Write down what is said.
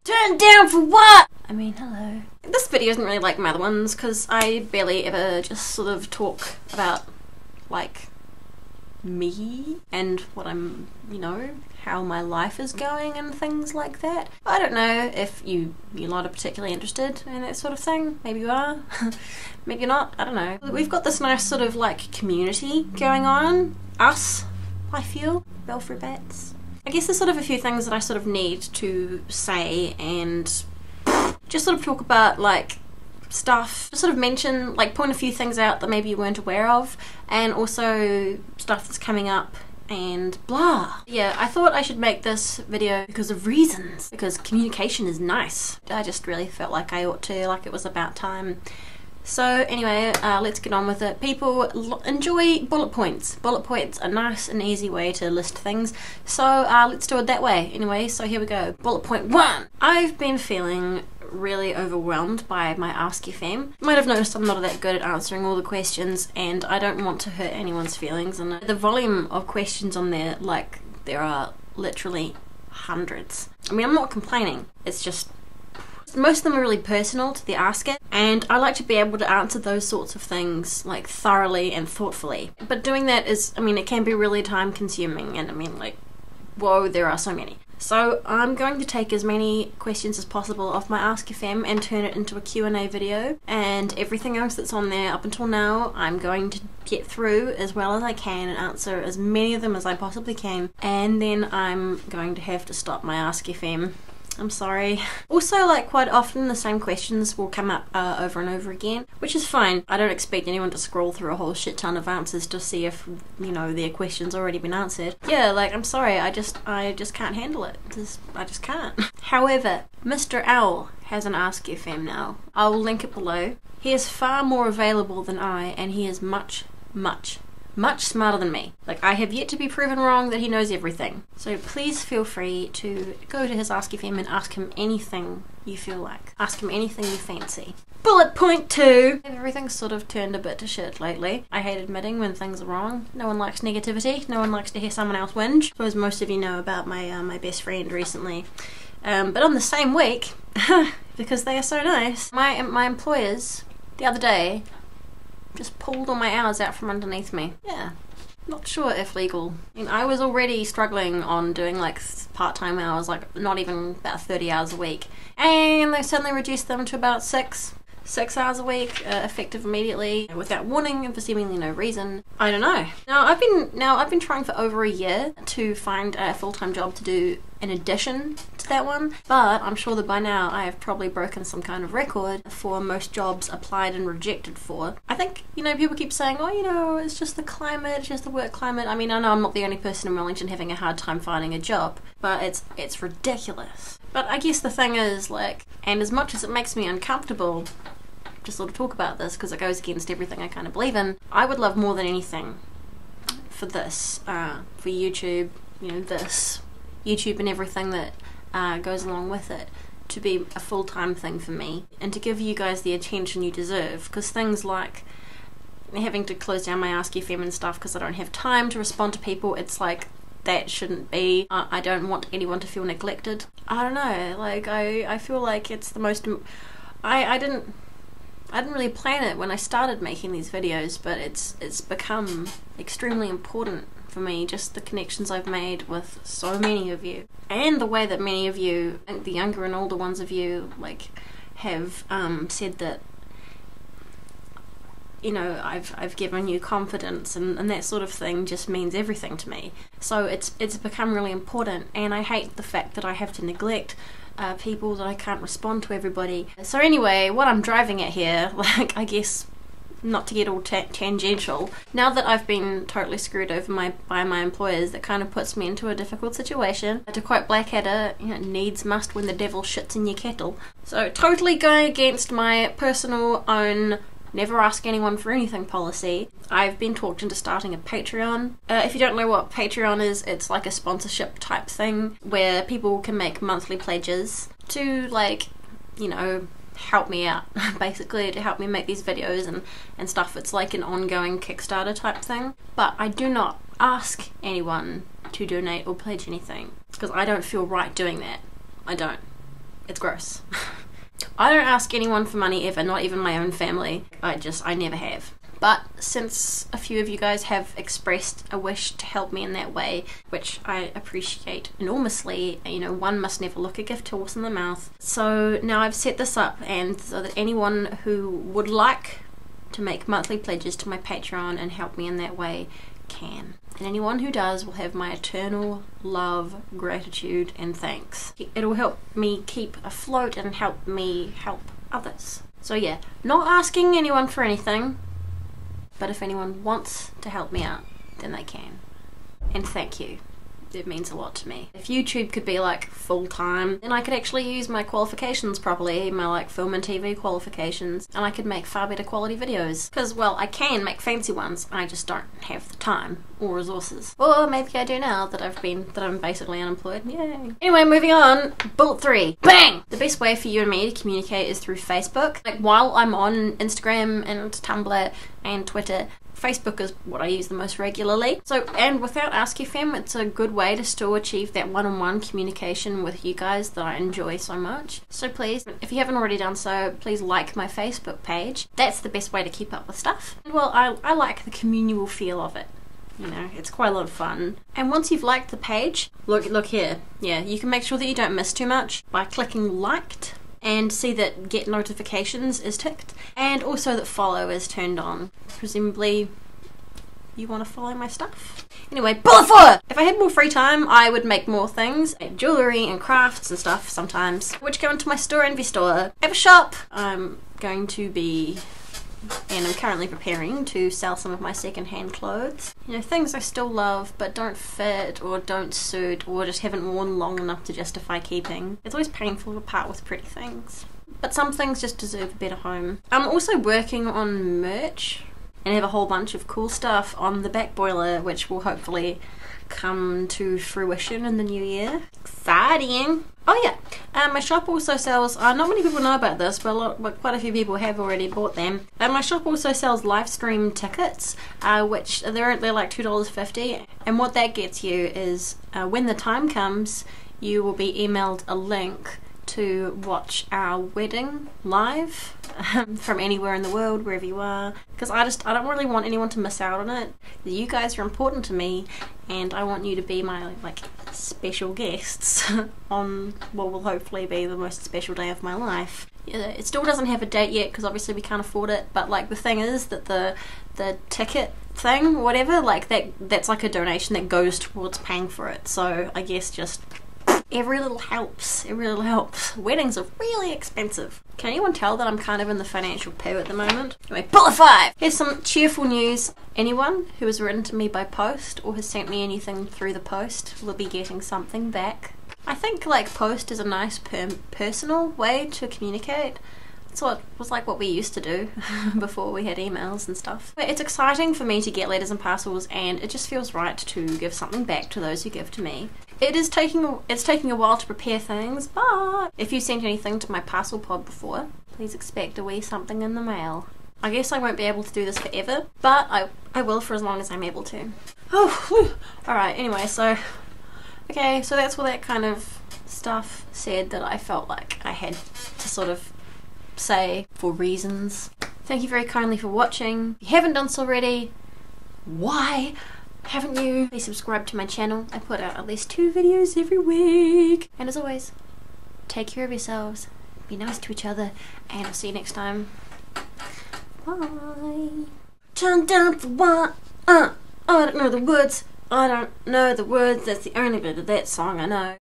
Turn down for what? I mean, hello. This video isn't really like my other ones because I barely ever just sort of talk about, like, me and what I'm, you know, how my life is going and things like that. I don't know if you're not particularly interested in that sort of thing. Maybe you are. Maybe you're not. I don't know. We've got this nice sort of like community going on. Us, I feel. Belfry Bats. I guess there's sort of a few things that I sort of need to say and just sort of talk about, like, stuff, just sort of mention, like, point a few things out that maybe you weren't aware of, and also stuff that's coming up and blah. Yeah, I thought I should make this video because of reasons, because communication is nice. I just really felt like I ought to, like it was about time. So anyway, let's get on with it. People enjoy bullet points. Bullet points are nice and easy way to list things, so let's do it that way. Anyway, so here we go. Bullet point 1. I've been feeling really overwhelmed by my Ask Your Fam. You might have noticed I'm not that good at answering all the questions, and I don't want to hurt anyone's feelings, and the volume of questions on there, like, there are literally hundreds. I mean, I'm not complaining, it's just most of them are really personal to the asker, and I like to be able to answer those sorts of things, like, thoroughly and thoughtfully. But doing that is, I mean, it can be really time consuming, and I mean, like, whoa, there are so many. So I'm going to take as many questions as possible off my Ask Your Fam and turn it into a Q&A video, and everything else that's on there up until now I'm going to get through as well as I can and answer as many of them as I possibly can, and then I'm going to have to stop my Ask Your Fam. I'm sorry. Also, like, quite often the same questions will come up over and over again, which is fine. I don't expect anyone to scroll through a whole shit ton of answers to see if, you know, their question's already been answered. Yeah, like, I'm sorry, I just can't handle it. I just can't. However, Mr. Owl has an Ask Your Fam now. I will link it below. He is far more available than I, and he is much smarter than me. Like, I have yet to be proven wrong that he knows everything. So please feel free to go to his Ask Your Fam and ask him anything you feel like. Ask him anything you fancy. Bullet point 2. Everything's sort of turned a bit to shit lately. I hate admitting when things are wrong. No one likes negativity. No one likes to hear someone else whinge. I suppose most of you know about my my best friend recently. But on the same week, because they are so nice, my employers the other day just pulled all my hours out from underneath me. Yeah, not sure if legal. I mean, I was already struggling on doing like part-time hours, like not even about 30 hours a week, and they suddenly reduced them to about 6 hours a week, effective immediately, without warning and for seemingly no reason. I don't know. Now I've been trying for over a year to find a full-time job to do in addition to that one, but I'm sure that by now I have probably broken some kind of record for most jobs applied and rejected for. I think, you know, people keep saying, oh, you know, it's just the climate, it's just the work climate. I mean, I know I'm not the only person in Wellington having a hard time finding a job, but it's ridiculous. But I guess the thing is, like, and as much as it makes me uncomfortable to sort of talk about this because it goes against everything I kind of believe in, I would love more than anything for this, for YouTube, you know, this YouTube and everything that goes along with it, to be a full-time thing for me and to give you guys the attention you deserve, because things like having to close down my Ask Your Fam and stuff because I don't have time to respond to people, it's like, that shouldn't be. I don't want anyone to feel neglected. I don't know, like, I feel like it's the most, I didn't really plan it when I started making these videos, but it's become extremely important for me, just the connections I've made with so many of you, and the way that many of you, the younger and older ones of you, like, have said that, you know, I've given you confidence, and that sort of thing just means everything to me. So it's become really important, and I hate the fact that I have to neglect people, that I can't respond to everybody. So anyway, what I'm driving at here, like, I guess, not to get all tangential, now that I've been totally screwed over by my employers, that kind of puts me into a difficult situation. To quote Blackadder, you know, needs must when the devil shits in your kettle. So totally going against my personal own never ask anyone for anything policy, I've been talked into starting a Patreon. If you don't know what Patreon is, it's like a sponsorship type thing where people can make monthly pledges to, like, you know, help me out, basically, to help me make these videos and stuff. It's like an ongoing Kickstarter type thing. But I do not ask anyone to donate or pledge anything, because I don't feel right doing that. I don't. It's gross. I don't ask anyone for money ever, not even my own family. I never have. But since a few of you guys have expressed a wish to help me in that way, which I appreciate enormously, you know, one must never look a gift horse in the mouth. So now I've set this up, and so that anyone who would like to make monthly pledges to my Patreon and help me in that way can. And anyone who does will have my eternal love, gratitude, and thanks. It'll help me keep afloat and help me help others. So yeah, not asking anyone for anything, but if anyone wants to help me out, then they can. And thank you. It means a lot to me. If YouTube could be like full-time, then I could actually use my qualifications properly, my like film and TV qualifications, and I could make far better quality videos. Because, well, I can make fancy ones, I just don't have the time or resources. Or maybe I do now that I'm basically unemployed. Yay. Anyway, moving on. Bullet 3. Bang! The best way for you and me to communicate is through Facebook. Like, while I'm on Instagram and Tumblr and Twitter, Facebook is what I use the most regularly. So, and without Ask Your Fam, it's a good way to still achieve that one-on-one communication with you guys that I enjoy so much. So please, if you haven't already done so, please like my Facebook page. That's the best way to keep up with stuff. And well, I like the communal feel of it. You know, it's quite a lot of fun. And once you've liked the page, look here. Yeah, you can make sure that you don't miss too much by clicking liked, and see that get notifications is ticked, and also that follow is turned on. Presumably you want to follow my stuff. Anyway, bullet 4! If I had more free time, I would make more things, like jewellery and crafts and stuff sometimes, which go into my store envy store. I have a shop. I'm going to be, and I'm currently preparing to sell some of my second-hand clothes. You know, things I still love but don't fit or don't suit or just haven't worn long enough to justify keeping. It's always painful to part with pretty things, but some things just deserve a better home. I'm also working on merch and have a whole bunch of cool stuff on the back boiler, which will hopefully come to fruition in the new year. Exciting! Oh yeah, my shop also sells, not many people know about this, but quite a few people have already bought them. My shop also sells live stream tickets, which they're like $2.50, and what that gets you is when the time comes, you will be emailed a link to watch our wedding live from anywhere in the world, wherever you are, because I don't really want anyone to miss out on it. You guys are important to me, and I want you to be my like special guests on what will hopefully be the most special day of my life. Yeah, it still doesn't have a date yet because obviously we can't afford it, but like the thing is that the ticket thing, whatever, like that's like a donation that goes towards paying for it. So I guess just every little helps. Every little helps. Weddings are really expensive. Can anyone tell that I'm kind of in the financial poo at the moment? Anyway, bullet 5! Here's some cheerful news. Anyone who has written to me by post or has sent me anything through the post will be getting something back. I think like post is a nice personal way to communicate. It's what was like what we used to do before we had emails and stuff. But it's exciting for me to get letters and parcels, and it just feels right to give something back to those who give to me. It's taking a while to prepare things, but if you sent anything to my ParcelPod before, please expect a wee something in the mail. I guess I won't be able to do this forever, but I will for as long as I'm able to. Oh, alright, anyway, so that's all that kind of stuff said that I felt like I had to sort of say for reasons. Thank you very kindly for watching. If you haven't done so already, why haven't you? Please subscribe to my channel. I put out at least 2 videos every week. And as always, take care of yourselves, be nice to each other, and I'll see you next time. Bye. Turn down for what? I don't know the words. I don't know the words. That's the only bit of that song I know.